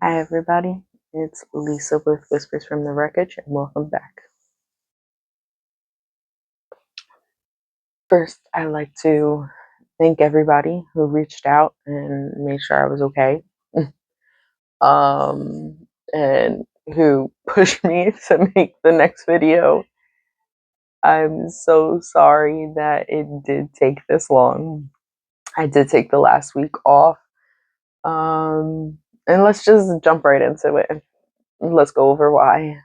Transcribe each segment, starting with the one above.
Hi everybody, it's Lisa with Whispers from the Wreckage, and welcome back. First, I'd like to thank everybody who reached out and made sure I was okay, and who pushed me to make the next video. I'm so sorry that it did take this long. I did take the last week off, and let's just jump right into it. Let's go over why.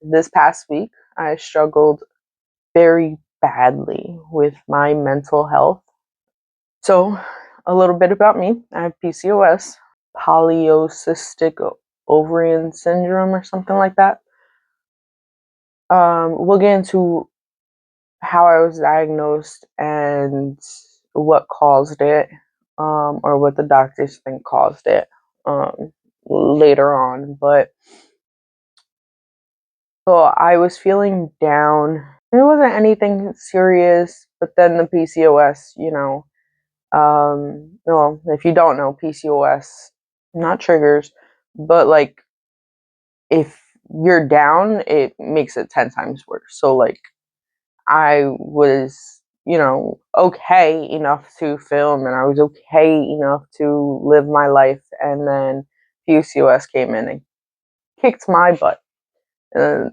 This past week, I struggled very badly with my mental health. So, a little bit about me. I have PCOS, polycystic ovarian syndrome, or something like that. We'll get into how I was diagnosed and what caused it, or what the doctors think caused it, later on. But so I was feeling down. It wasn't anything serious, but then the PCOS, well, if you don't know, PCOS, not triggers, but like if you're down, it makes it 10 times worse. So like I was, okay enough to film, and I was okay enough to live my life, and then PCOS came in and kicked my butt. And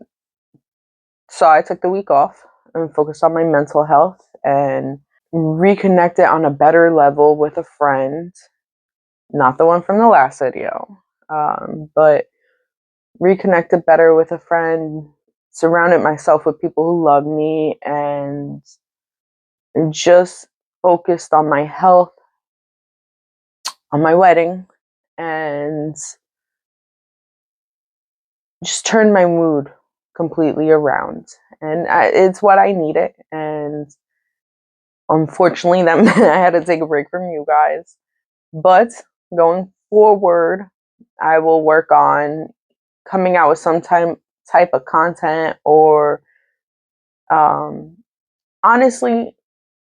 so I took the week off and focused on my mental health and reconnected on a better level with a friend, not the one from the last video, but reconnected better with a friend, surrounded myself with people who love me, and just focused on my health, on my wedding, and just turned my mood completely around. And it's what I needed. And unfortunately, that meant I had to take a break from you guys. But going forward, I will work on coming out with some type of content, or honestly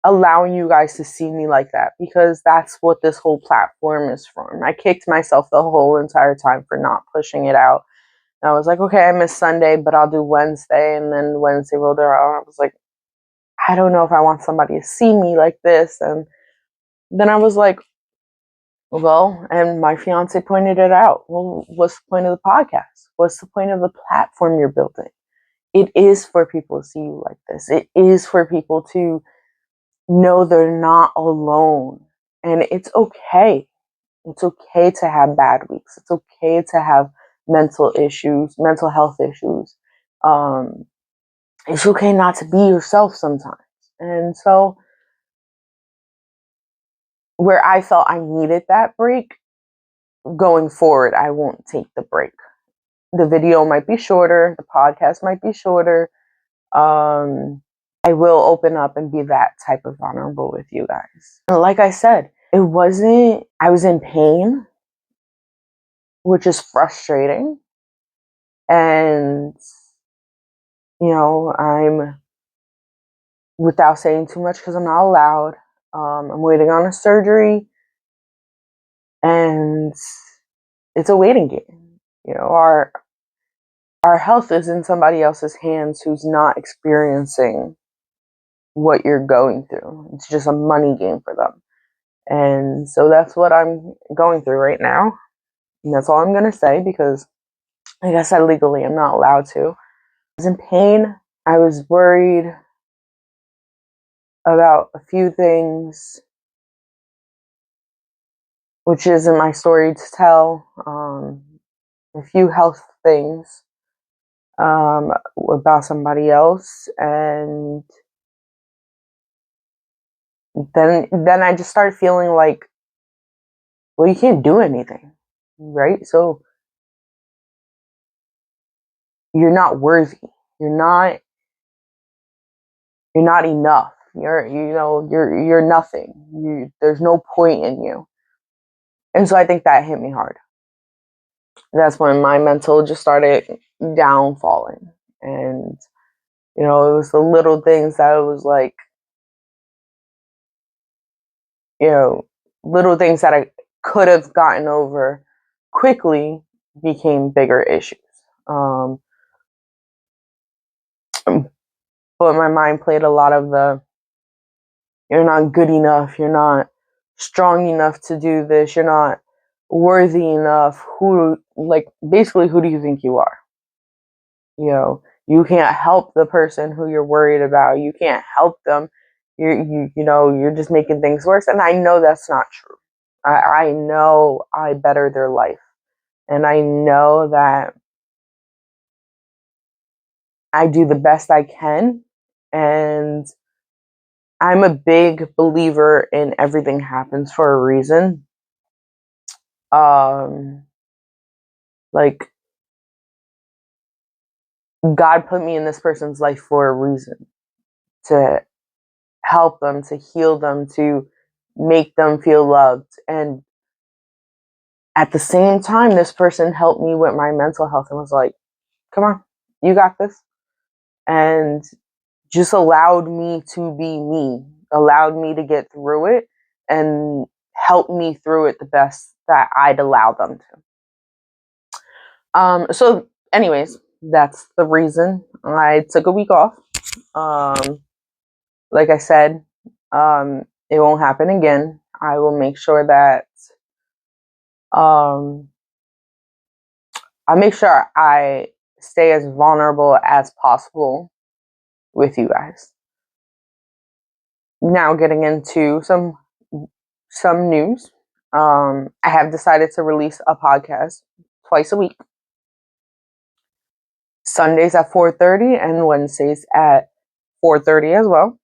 allowing you guys to see me like that, because that's what this whole platform is for. I kicked myself the whole entire time for not pushing it out. And I was like, okay, I missed Sunday, but I'll do Wednesday. And then Wednesday rolled around. I was like, I don't know if I want somebody to see me like this. And then I was like, well, and my fiance pointed it out. Well, what's the point of the podcast? What's the point of the platform you're building? It is for people to see you like this. It is for people to know they're not alone. And it's okay. It's okay to have bad weeks. It's okay to have mental issues, mental health issues. Um, it's okay not to be yourself sometimes. And so, where I felt I needed that break, going forward, I won't take the break. The video might be shorter, the podcast might be shorter. I will open up and be that type of vulnerable with you guys. Like I said, I was in pain, which is frustrating. And, I'm, without saying too much because I'm not allowed, I'm waiting on a surgery, and it's a waiting game. Our health is in somebody else's hands who's not experiencing what you're going through. It's just a money game for them. And so that's what I'm going through right now. And that's all I'm going to say, because, like I said, legally, I'm not allowed to. I was in pain. I was worried about a few things, which isn't my story to tell. A few health things, about somebody else. And then I just started feeling like, well, you can't do anything, right? So you're not worthy. You're not enough. You're nothing. There's no point in you. And so I think that hit me hard. That's when my mental just started downfalling. And it was the little things that it was like, you know little things that I could have gotten over, quickly became bigger issues. Um, but my mind played a lot of the, you're not good enough, you're not strong enough to do this, you're not worthy enough. Basically, who do you think you are? You can't help the person who you're worried about. You can't help them. You're just making things worse. And I know that's not true. I know I better their life. And I know that I do the best I can. And I'm a big believer in everything happens for a reason. Um, like God put me in this person's life for a reason, to help them, to heal them, to make them feel loved. And at the same time, this person helped me with my mental health and was like, come on, you got this. And just allowed me to be me, allowed me to get through it, and helped me through it the best that I'd allow them to. So anyways, that's the reason I took a week off. Like I said, it won't happen again. I will make sure that um, I make sure I stay as vulnerable as possible with you guys. Now, getting into some news. I have decided to release a podcast twice a week. Sundays at 4:30 and Wednesdays at 4:30 as well.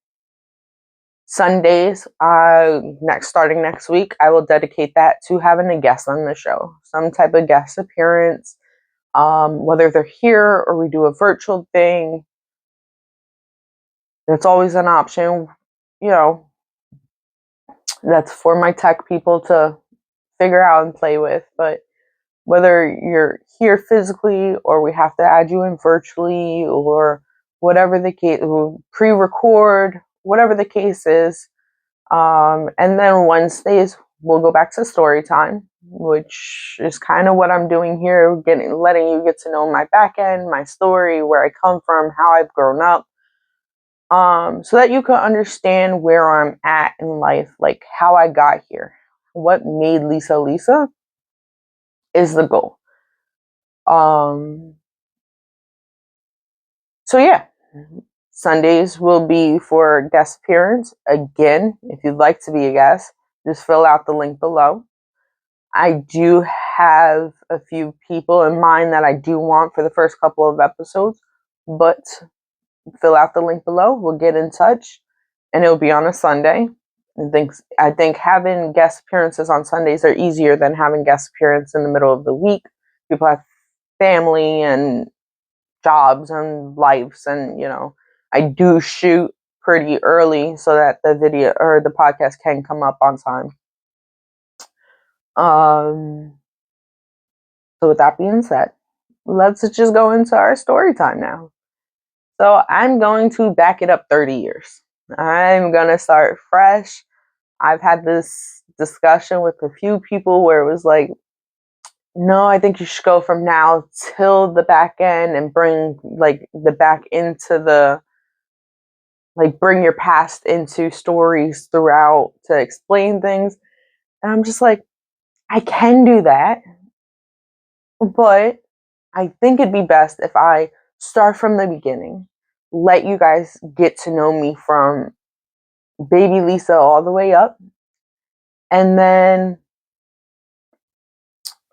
Sundays, starting next week, I will dedicate that to having a guest on the show, some type of guest appearance, whether they're here or we do a virtual thing. It's always an option, you know, that's for my tech people to figure out and play with. But whether you're here physically or we have to add you in virtually or whatever the case, pre-record, whatever the case is. And then Wednesdays, we'll go back to story time, which is kind of what I'm doing here, letting you get to know my back end, my story, where I come from, how I've grown up, so that you can understand where I'm at in life, like how I got here, what made Lisa Lisa is the goal. So yeah, Sundays will be for guest appearance. Again, if you'd like to be a guest, just fill out the link below. I do have a few people in mind that I do want for the first couple of episodes, but fill out the link below. We'll get in touch, and it'll be on a Sunday. I think having guest appearances on Sundays are easier than having guest appearance in the middle of the week. People have family and jobs and lives, and I do shoot pretty early so that the video or the podcast can come up on time. So with that being said, let's just go into our story time now. So I'm going to back it up 30 years. I'm going to start fresh. I've had this discussion with a few people where it was like, no, I think you should go from now till the back end and bring like the back into the, like bring your past into stories throughout to explain things. And I'm just like, I can do that, but I think it'd be best if I start from the beginning, let you guys get to know me from baby Lisa all the way up. And then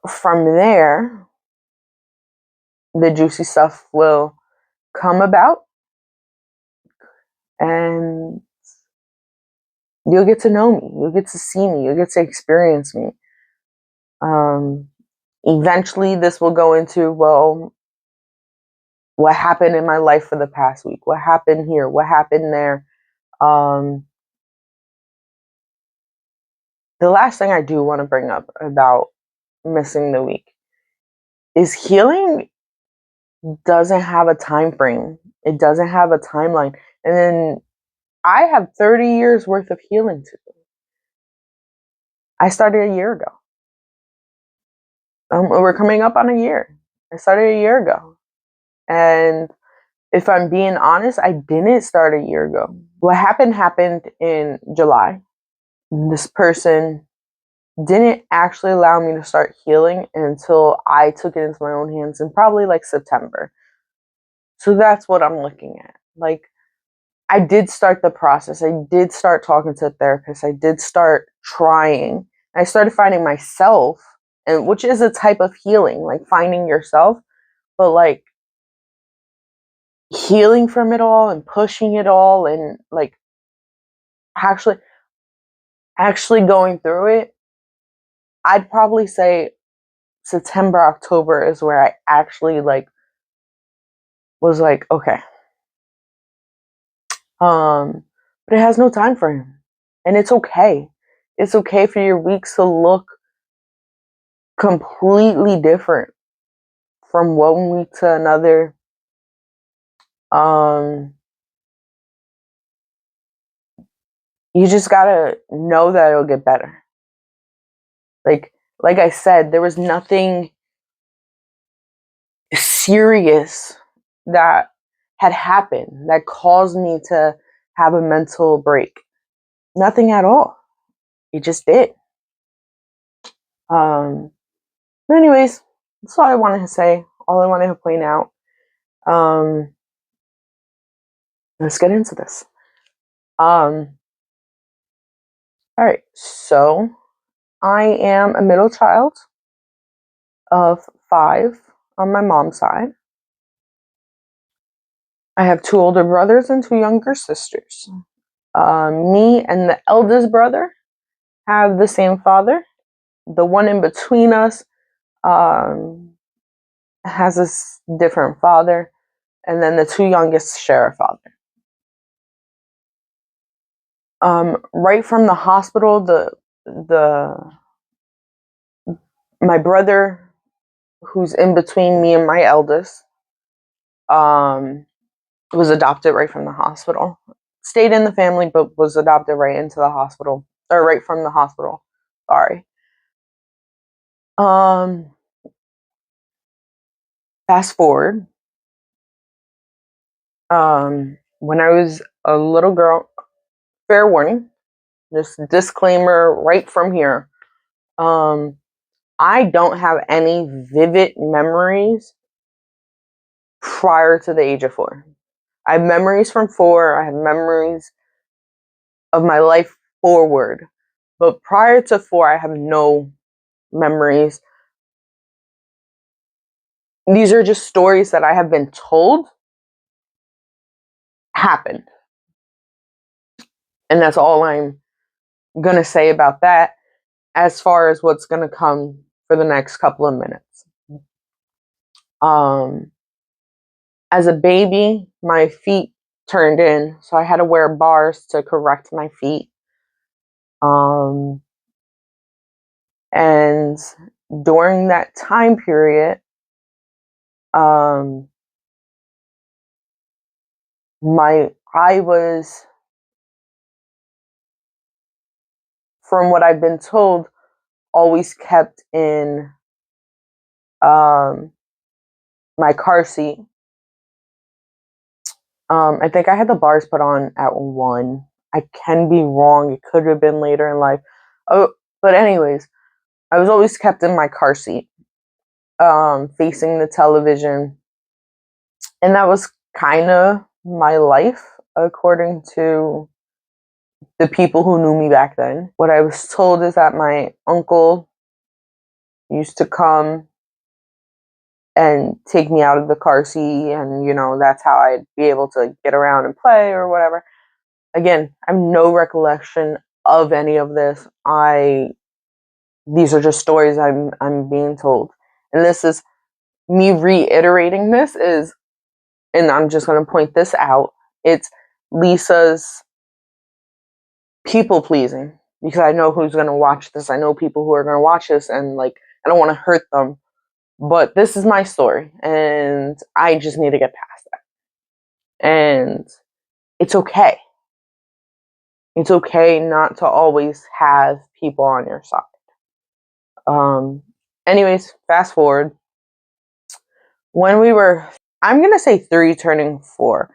from there, the juicy stuff will come about and you'll get to know me. You'll get to see me. You'll get to experience me. Eventually, this will go into, well, what happened in my life for the past week? What happened here? What happened there? The last thing I do want to bring up about missing the week is healing doesn't have a time frame. It doesn't have a timeline. And then I have 30 years worth of healing to do. I started a year ago. we're coming up on a year. I started a year ago. And if I'm being honest, I didn't start a year ago. What happened in July. This person didn't actually allow me to start healing until I took it into my own hands in probably like September. So that's what I'm looking at. Like, I did start the process. I did start talking to a therapist. I did start trying. I started finding myself, and which is a type of healing, like finding yourself, but like healing from it all and pushing it all and like actually going through it. I'd probably say September, October is where I actually like was like, okay. But it has no time for him. And it's okay. It's okay for your weeks to look completely different from one week to another. Um, you just gotta know that it'll get better. Like I said, there was nothing serious that had happened that caused me to have a mental break. Nothing at all. It just did. Um, but anyways, that's all I wanted to say. All I wanted to point out. Um, let's get into this. All right. So I am a middle child of 5 on my mom's side. I have 2 older brothers and 2 younger sisters. Me and the eldest brother have the same father. The one in between us um, has a different father, and then the 2 youngest share a father. Right from the hospital, the my brother, who's in between me and my eldest, was adopted right from the hospital. Stayed in the family, but was adopted right into the hospital, or right from the hospital. Sorry. Um, Fast forward. When I was a little girl, fair warning, just disclaimer right from here. Um, I don't have any vivid memories prior to the age of 4. I have memories from 4. I have memories of my life forward. But prior to 4, I have no memories. These are just stories that I have been told happened. And that's all I'm going to say about that as far as what's going to come for the next couple of minutes. Um, as a baby, my feet turned in, so I had to wear bars to correct my feet. And during that time period, um, I was, from what I've been told, always kept in um, my car seat. I think I had the bars put on at 1. I can be wrong. It could have been later in life. Oh, but anyways, I was always kept in my car seat, facing the television. And that was kind of my life, according to the people who knew me back then. What I was told is that my uncle used to come and take me out of the car seat, and that's how I'd be able to get around and play or whatever. Again, I have no recollection of any of this. These are just stories I'm being told. And this is me reiterating this is, and I'm just going to point this out, it's Lisa's people pleasing, because I know who's going to watch this. I know people who are going to watch this, and like, I don't want to hurt them, but this is my story and I just need to get past that. And it's okay. It's okay not to always have people on your side. Anyways, fast forward. When we were, I'm going to say 3 turning 4,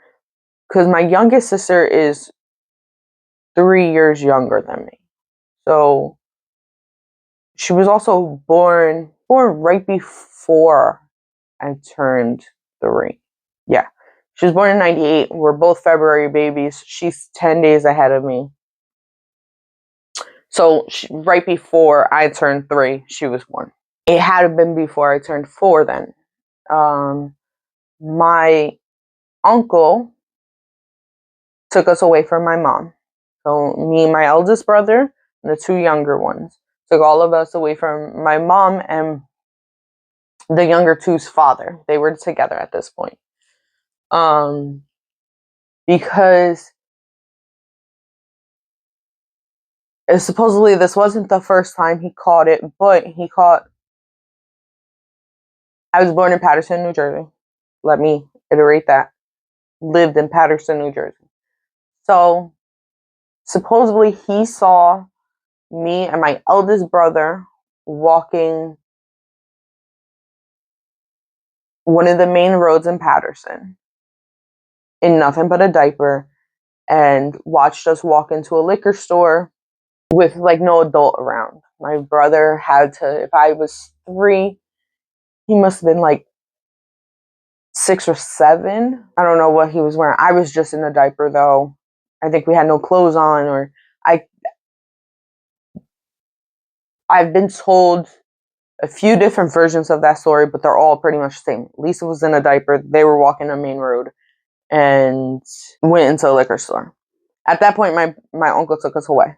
because my youngest sister is 3 years younger than me. So she was also born right before I turned 3. Yeah. She was born in 98. We're both February babies. She's 10 days ahead of me. So right before I turned 3, she was born. It had been before I turned 4 then. My uncle took us away from my mom. So me, my eldest brother, and the 2 younger ones took all of us away from my mom and the younger two's father. They were together at this point. Because supposedly this wasn't the first time he caught it, but he caught. I was born in Paterson, New Jersey. Let me iterate that. Lived in Paterson, New Jersey. So supposedly he saw me and my eldest brother walking one of the main roads in Paterson in nothing but a diaper, and watched us walk into a liquor store with like no adult around. My brother had to, if I was 3, he must have been like 6 or 7. I don't know what he was wearing. I was just in a diaper though. I think we had no clothes on, or I I've been told a few different versions of that story, but they're all pretty much the same. Lisa was in a diaper. They were walking a main road and went into a liquor store. At that point, my uncle took us away.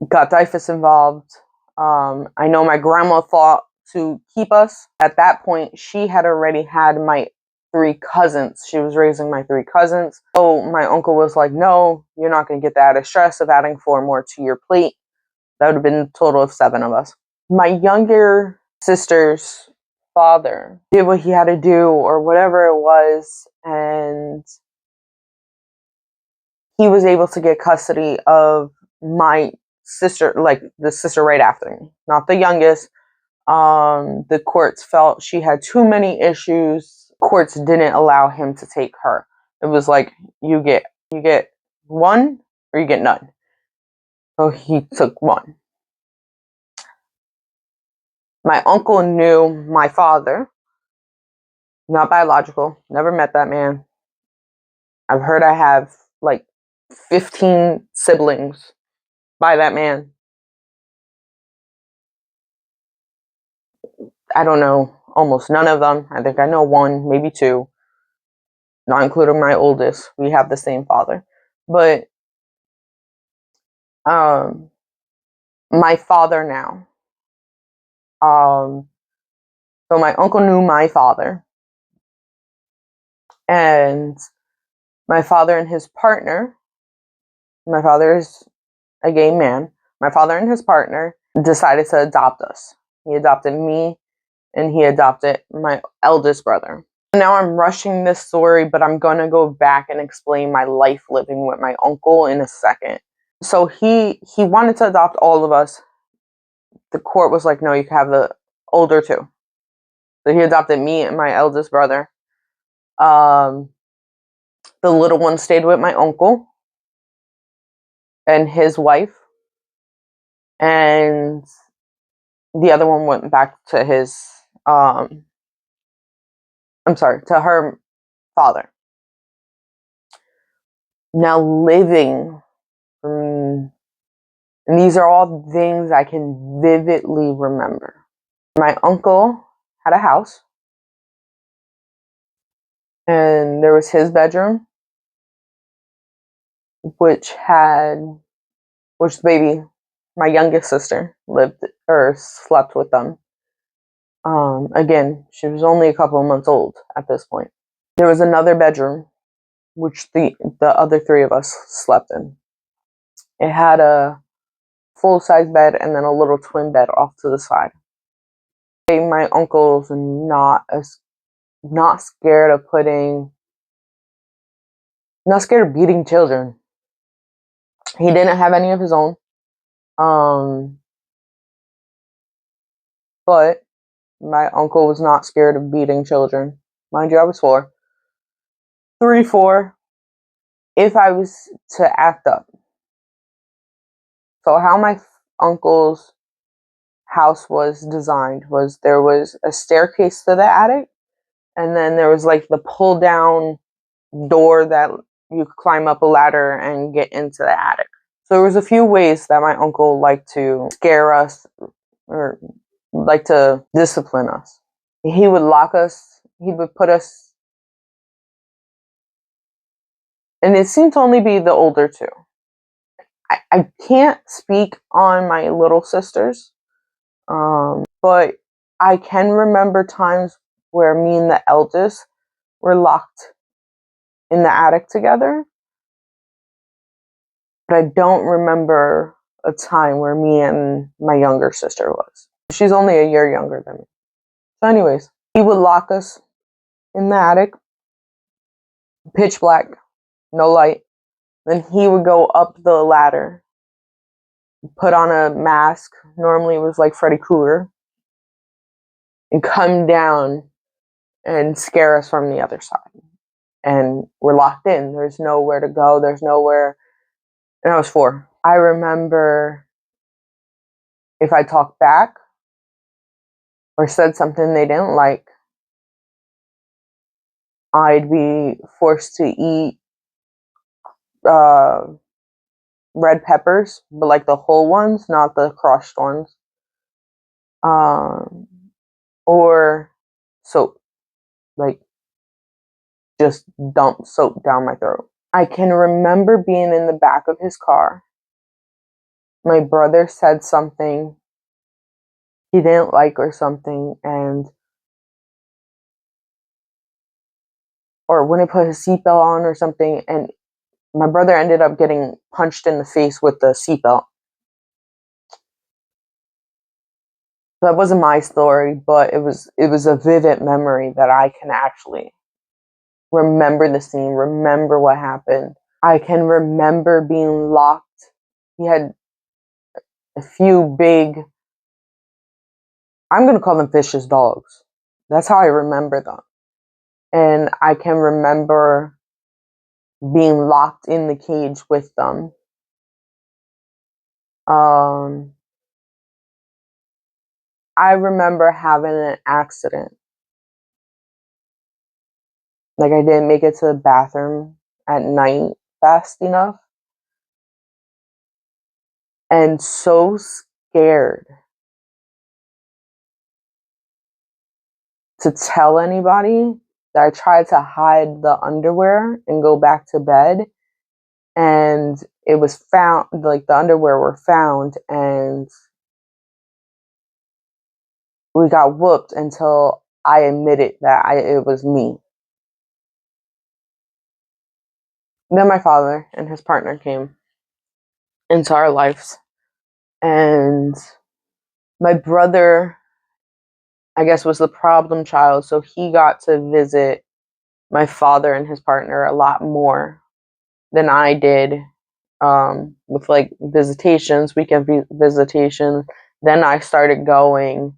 Got Dyfus involved. I know my grandma thought to keep us. At that point, she had already had my 3 cousins. She was raising my 3 cousins. So my uncle was like, no, you're not going to get the added stress of adding 4 more to your plate. That would have been a total of 7 of us. My younger sister's father did what he had to do or whatever it was, and he was able to get custody of my sister, like the sister right after me, not the youngest. The courts felt she had too many issues. Courts didn't allow him to take her. It was like you get one or you get none. So he took one. My uncle knew my father, not biological, never met that man. I've heard I have like 15 siblings by that man. I don't know almost none of them. I think I know 1, maybe 2, not including my oldest. We have the same father. But um, my father now. Um, so my uncle knew my father, and my father and his partner. My father is a gay man. My father and his partner decided to adopt us. He adopted me, and he adopted my eldest brother. Now I'm rushing this story, but I'm going to go back and explain my life living with my uncle in a second. So he wanted to adopt all of us. The court was like, no, you can have the older 2. So he adopted me and my eldest brother. Um, the little one stayed with my uncle and his wife, and the other one went back to his to her father. Now living, and these are all things I can vividly remember. My uncle had a house, and there was his bedroom, which the baby, my youngest sister, lived or slept with them. Again, she was only a couple of months old at this point. There was another bedroom, which the other 3 of us slept in. It had a full-size bed and then a little twin bed off to the side. My uncle's not scared of beating children. He didn't have any of his own. But my uncle was not scared of beating children. Mind you, I was 4. 3, 4. If I was to act up. So how my uncle's house was designed was there was a staircase to the attic, and then there was like the pull down door that you could climb up a ladder and get into the attic. So there was a few ways that my uncle liked to scare us or like to discipline us. He would lock us, he would put us, and it seemed to only be the older two. I can't speak on my little sisters, but I can remember times where me and the eldest were locked in the attic together, but I don't remember a time where me and my younger sister was. She's only a year younger than me. So anyways, he would lock us in the attic, pitch black, no light. Then he would go up the ladder, put on a mask, normally it was like Freddy Krueger, and come down and scare us from the other side. And we're locked in. There's nowhere to go. There's nowhere. And I was 4. I remember if I talked back or said something they didn't like, I'd be forced to eat uh, red peppers, but like the whole ones, not the crushed ones. Um, or soap, like just dump soap down my throat. I can remember being in the back of his car. My brother said something he didn't like or something, and or when he put his seatbelt on or something, and my brother ended up getting punched in the face with the seatbelt. That wasn't my story, but it was a vivid memory that I can actually remember the scene, remember what happened. I can remember being locked. He had a few big, I'm going to call them vicious dogs. That's how I remember them. And I can remember being locked in the cage with them. I remember having an accident. Like I didn't make it to the bathroom at night fast enough. And so scared to tell anybody that I tried to hide the underwear and go back to bed. And it was found, like the underwear were found, and we got whooped until I admitted that it was me. Then my father and his partner came into our lives. And my brother, I guess, was the problem child. So he got to visit my father and his partner a lot more than I did, with like visitations, weekend visitations. Then I started going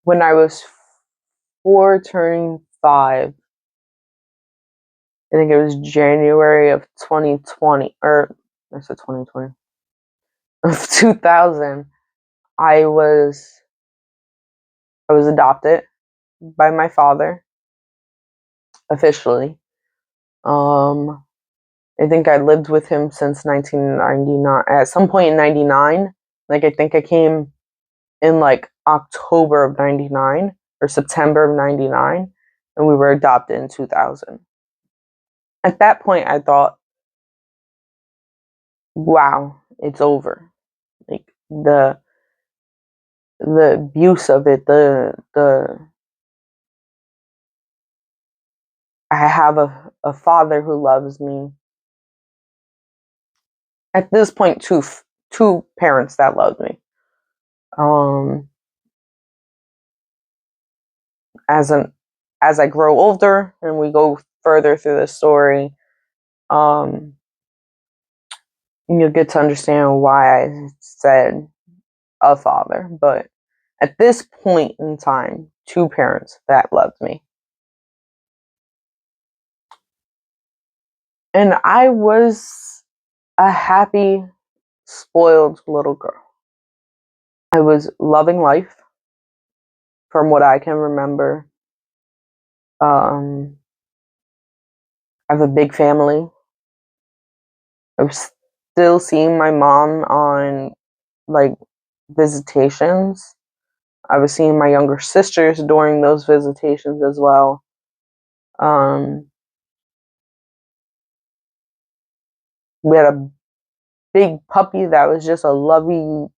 when I was 4 turning 5. I think it was January of 2020, or I said 2020, of 2000. I was adopted by my father officially. I think I lived with him since 1999. At some point in 99, like I think I came in like October of 99 or September of 99, and we were adopted in 2000. At that point, I thought, wow, it's over. Like the abuse of it, the I have a father who loves me. At this point, two parents that loved me. Um, as an as I grow older and we go further through the story, um, you'll get to understand why I said a father. But at this point in time, 2 parents that loved me. And I was a happy, spoiled little girl. I was loving life from what I can remember. I have a big family. I was still seeing my mom on like visitations. I was seeing my younger sisters during those visitations as well. We had a big puppy that was just a lovey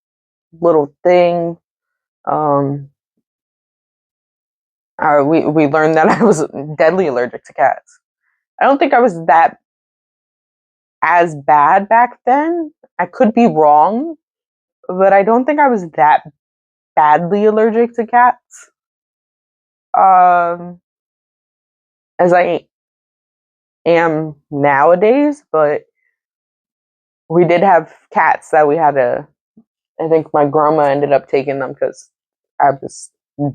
little thing. Um, we learned that I was deadly allergic to cats. I don't think I was that as bad back then. I could be wrong, but I don't think I was that badly allergic to cats. Um, as I am nowadays, but we did have cats that we had to. I think my grandma ended up taking them because I was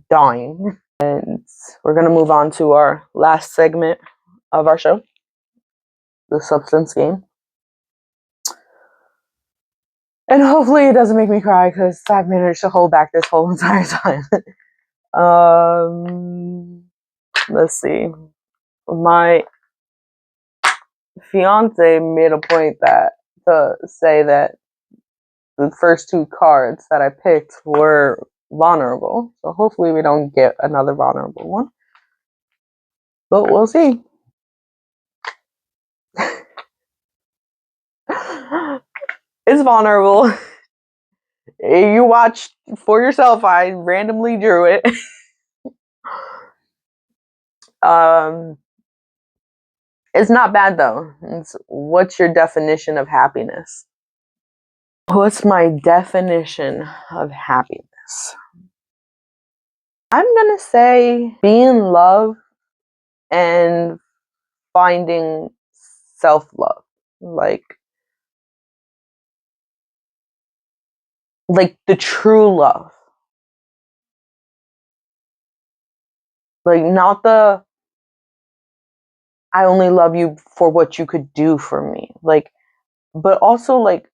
dying. And we're gonna move on to our last segment of our show, the substance game. And hopefully it doesn't make me cry because I've managed to hold back this whole entire time. Let's see. My fiance made a point that to say that the first 2 cards that I picked were vulnerable. So hopefully we don't get another vulnerable one. But we'll see. It's vulnerable. You watch for yourself. I randomly drew it. um, it's not bad though. What's your definition of happiness? What's my definition of happiness? I'm gonna say being love and finding self-love. Like the true love. Like not the I only love you for what you could do for me. Like but also like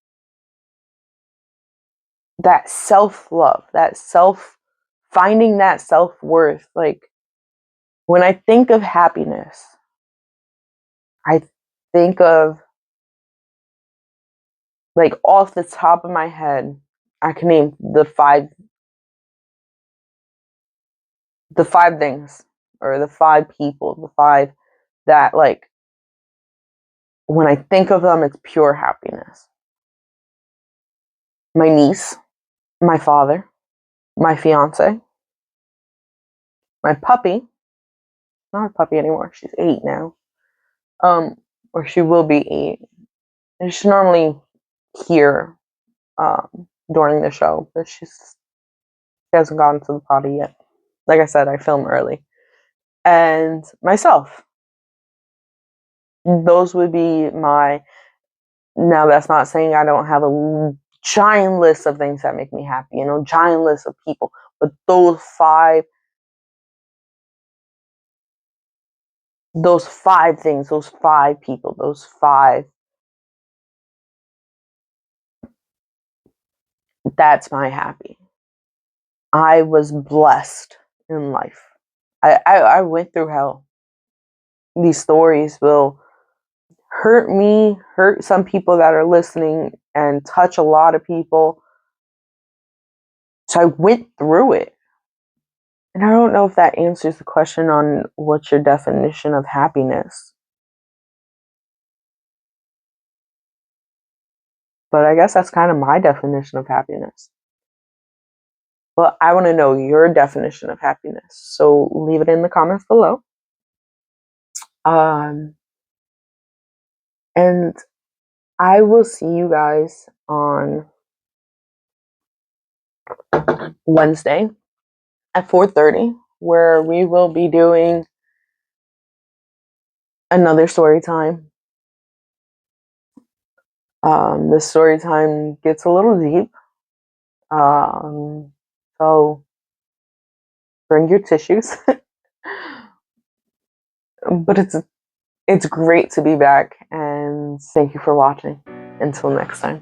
that self-love, that self finding that self-worth. Like when I think of happiness, I think of like off the top of my head, I can name the five things or the 5 people, the 5 that like when I think of them it's pure happiness. My niece, my father, my fiance, my puppy, not a puppy anymore, she's 8 now. Or she will be 8. And she's normally here during the show, but she hasn't gotten to the potty yet. Like I said, I film early. And myself. Those would be my. Now, that's not saying I don't have a giant list of things that make me happy, giant list of people, but those five things, those 5 people, those 5, that's my happy. I was blessed in life. I went through hell. These stories will hurt me, hurt some people that are listening, and touch a lot of people. So I went through it. And I don't know if that answers the question on what's your definition of happiness. But I guess that's kind of my definition of happiness. But I want to know your definition of happiness. So leave it in the comments below. And I will see you guys on Wednesday at 4:30, where we will be doing another story time. This story time gets a little deep. So bring your tissues. But it's great to be back, and thank you for watching. Until next time.